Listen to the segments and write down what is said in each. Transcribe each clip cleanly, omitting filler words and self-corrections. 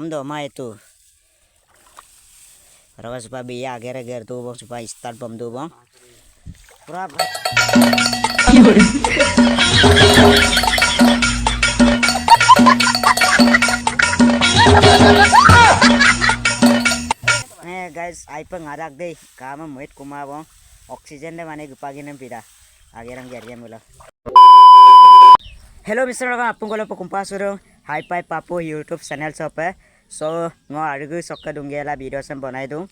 do mai tu raga supaya biya agar tu bang supaya start bom tu bang pura guys ai pengarak deh kama muit kuma bang oksigen deh mana gupagi nem pida agar yang mula hello Mr. Raga apung kalau pekumpas suruh hi pai papu YouTube channel sope so ngo argu sokka dunggela video sem bonai dung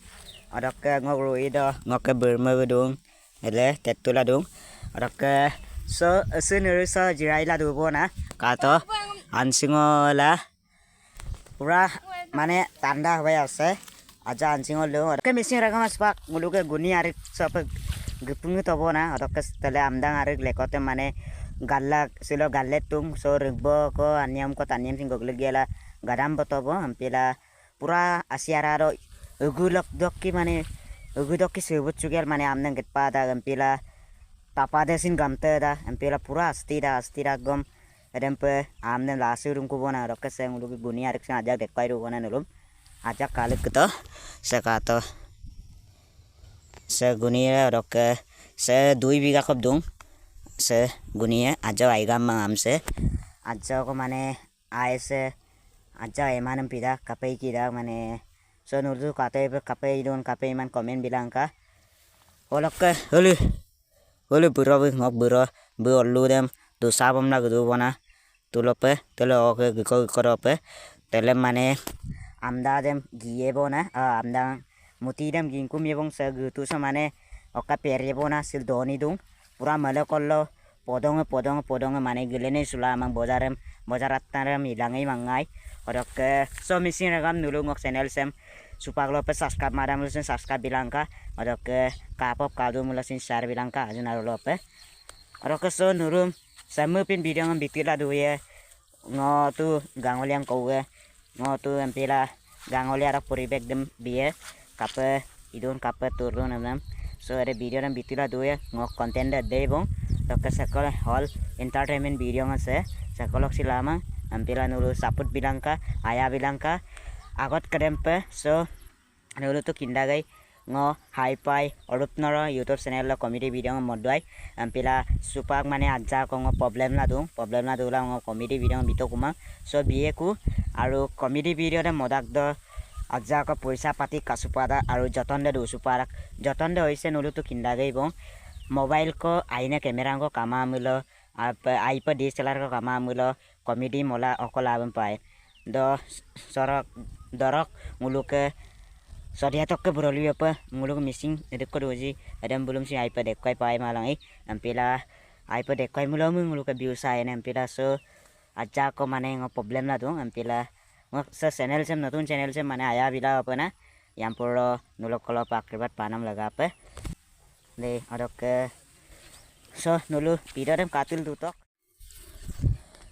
adakka ngo ruido ngo ke berma dung ele tetula dung adakka so asunuru so jirai la du bona kato ansingo la pura mane tanda hoy ase aja ansingo lo adakka missing Raga mas pak nguluke guni arik sope gepung to bona adakka tele amdang arik lekote mane galak silo galetung so rugbo ko anyam ko tanyam sing gogle gela gadam botobo ampila pura asiararo ugulok dokki mane ugudokki sebut chugel mane amnang getpada ampila tapade sin gamte da ampila pura astira gom edempe amnen lasurum ko bona rokke seng ulugi gunia rek sing ajak dekai ru bona nulum ajak kalik to sekato se gunia rokke se 2 biga kop dung se gunia aja aigam mang amse aja ko mane aise aja emanem pida kapai kida mane so nurdu kate kapai don kapai man komen bilang ka olok hulu buro ngok buro bu ollu dem do sabam na gudu bona tulope telo oke giko korope tele mane amda dem giye bona amda muti dem ginkum yebong se gutu so mane oka perye bona sil doni dung pura male kollo podong mane gelene sula mang bojarattarem ilangai mangai odok so missing Ragam nulungok channel sem supaglo pe subscribe madam lusen subscribe bilangka odok kapop kadu mulasin share bilangka ajunaro lope odok so nurum samu pin video ngam bitila duye ngo tu gangoliang kowe ngo tu empila gangoli arak puribek dem biye kape idun kape turun nam so ada video nam bitila duye ngo content de bong Dokter sekolah hall entertainment video ngase sekolah silama ampila nulu saput bilangka ayah bilangka agot kedempe so nulu tu kindagai ngo hi-fi orupnara YouTube channel la comedy video modai ampila supak mane aja ko ngo problem la dula ngo comedy video bito kuma so biye ku aru comedy video de modak do aja ko poisa pati kasupada aru jotonde du suparak jotonde hoise nulu tu kindagai bong mobile को आईने camera को कामा मुलो आप आई पर DSLR को कामा मुलो comedy मोला अकोलाबन पाए दो सरक दरक मुलुक सदिया तक के बुरलियो पर मुलुक मिसिंग एदक को दोजी एदम बुलुम सी आई पर देखै पाए मालांगी एमपिला आई पर देखै मुलो मुलुक व्यूज आए ने एमपिला सो अच्छा को माने प्रॉब्लम ना दो एमपिला स चैनल से नतुन चैनल से माने आया बिला अपना यहां पर नुलक कलो पाकरबात पानम लगा पे de adok so nulu video dem katil dutok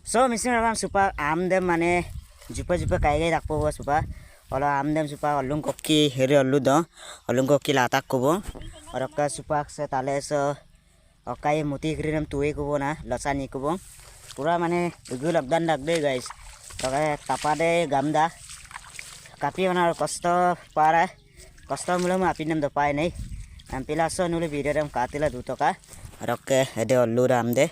so missing Ragam supa amdem mane jupa kai gai rakpo supa ola amdem supa olung kokki here ollu do olung kokki latak kobo adok supa se tale so okai muti grinam tuwe kobo na lasani kobo pura mane gul abdan dak de guys toke tapade gamda kapi onar kosto para kosto mulum apinem do pai nei ampila so nulu video dem katila dutoka rokke ede ollu ramde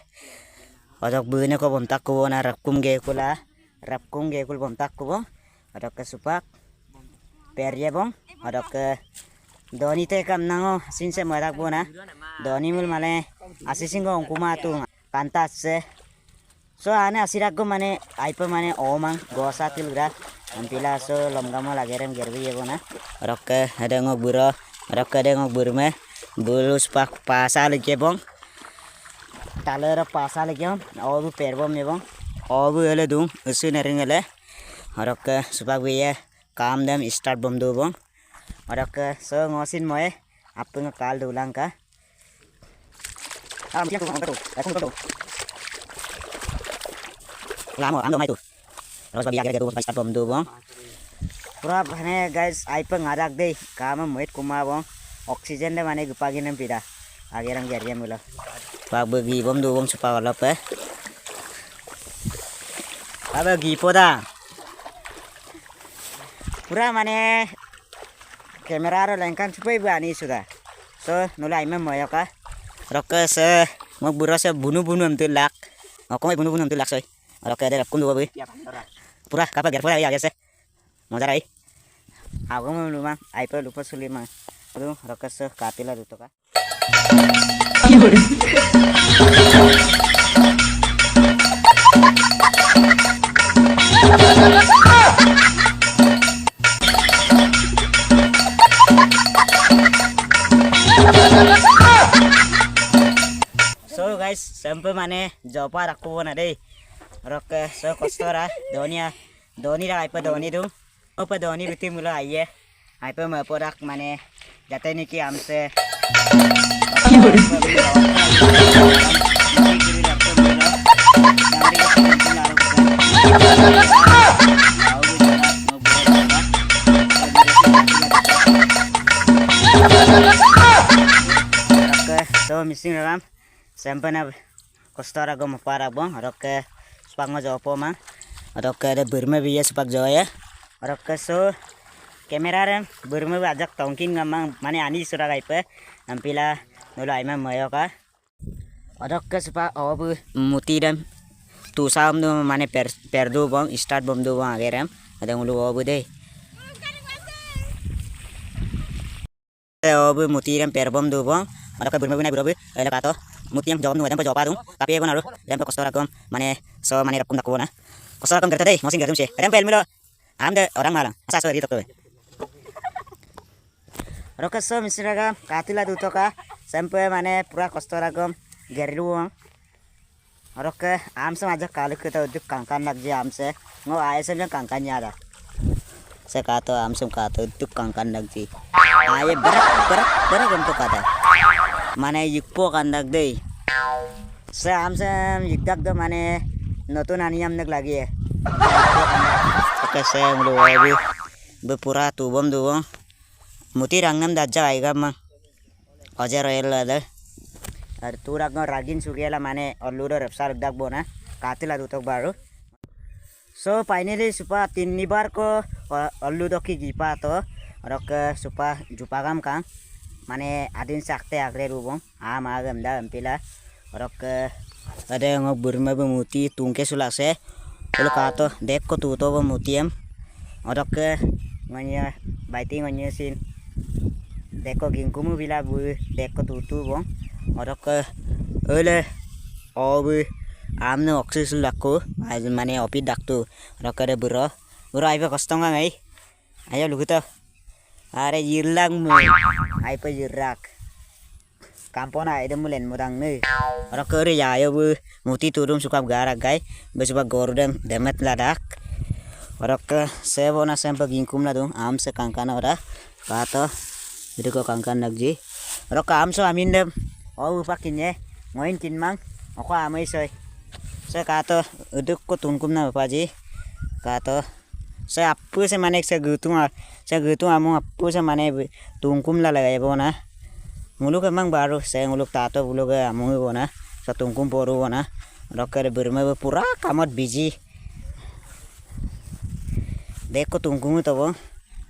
odok buine ko bomtak ko na rapkum ge kul bomtak ko odok supak perye bong odok doni te kam nango sinse marak bona doni mul male asisingo ongkuma tu kantas se so ane asirak go mane aipa mane omang gosa tilgra ampila so lomgama lagerem gerbi bona rokke ede ngok buro Rakade ngok burme bulus pak pasal ke bong taler pasal ke obu perbom me bong obu ele dung usu neringele harak supak biye kam dem start bom do bong harak so ngosin moe apung kal dulang ka tiang ko lamo ando mai tu terus biya gere start bom do bong pura bhane guys ai pa ngarak dei kama moit kuma bong oksigen de mane gupagi nem pida agerang gerya mula pak bagi bom do bong supa wala pe aba gi poda pura mane kamera ro lengkan cupai bani sudah so nula imam moyo ka rokke se mo buro se bunu am tulak ko mai bunu am tulak soy rokke ada kum dua be pura kapa ger pura ya se mojar ai aku mau lumang ai pe lupa sulima aduh rokke se katila duto ka So guys, sampai mana jawab aku pun ada. Rokke so kostora Doni dah apa Doni tu? Apa Doni betul mula ayah. Apa mau porak mana jatuh ni ki amse. So missing ram sampai na kostora go mapara bong rokke spanggo jopo mang rokke ada berme biya sepak joya rokke so kamera ram berme ajak tongkin ngamang mane ani sura gaipe nampila nula ima mayo ka rokke sepak obu muti ram tu sam do mane perdu bong start bom do bong ageram ada ngulu obu deh obu muti ram perbom do bong Ada bermain bina birobi, ada kato, mutiang jawab nu, ada jawab adung, tapi aku naruh, ada kostora kom, mana so mana rakum takku na, kostora kom gerta deh, masing gertum sih, ada pelmilo, anda orang malang, asal so di toko. Rokas so misalnya katila duto ka, sampai mana pura kostora kom geruang, rokas amse majak kalau kita udah kangkan lagi amse, ngo ayam yang kangkannya ada. Saya kata amsem kata itu kangkan lagi, ayah berat untuk kata. Mana yukpo kandak deh, saya amsem yukdak do mana notun aniam nak lagi ya. Oke saya mulai berpura tubom do, muti rangnam daja aiga mah, ajar royal ada. Turak no ragin sugiala mana alluro repsar dak bona, katila dutok baru. So finally supa tinibar ko allu doki gipa to, rok supa jupagam kang. Mane adin sakte agre rubong agam da ampila rok ada ngo burma bemuti tungke sulase ulu kato dek ko tuto bemutiam rok ngonya baiti ngonya sin dek ko gingkumu bila bu dek ko tutu bong rok ole obu amne oksis lakko mane opi daktu rok ada buro aiba kostonga ngai ayo luguto are yirlang mu ai pa yirak kampona ide mulen mudang ne rakere ya yo bu muti turum sukap garak gai besuba gordem demet ladak rak sebona sempa gingkum la dong am se kangkana ora kato ide ko kangkan nagji rak am so amin dem o pakinye ngoin kin mang ako amai soy se kato uduk ko tungkum na paji kato saya apa sih mana saya gitu amu apa sih mana tungkum lah lagi bona muluk emang baru saya muluk tato muluk amu bona saya tungkum poru bona rocker bermain pura kamat biji deko tungkum itu bang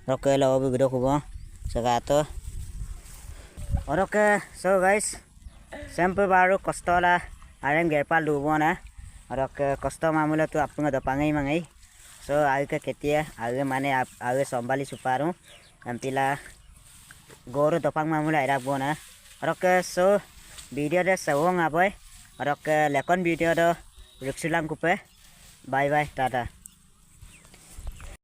rocker lawa begitu bang segato rocker so guys sampai baru kostola arem gerpal dulu bona rocker kosto mamula tuh apa nggak pangai mangai so आगे केतिया आगे माने आगे संभाली सुपारू अंतिला गोरु दोपांग मामूला Iraq बोना रक so video दे सवोंग आबय रक लेकन वीडियो दो रुक्सुलांग कुपे बाय बाय टाटा।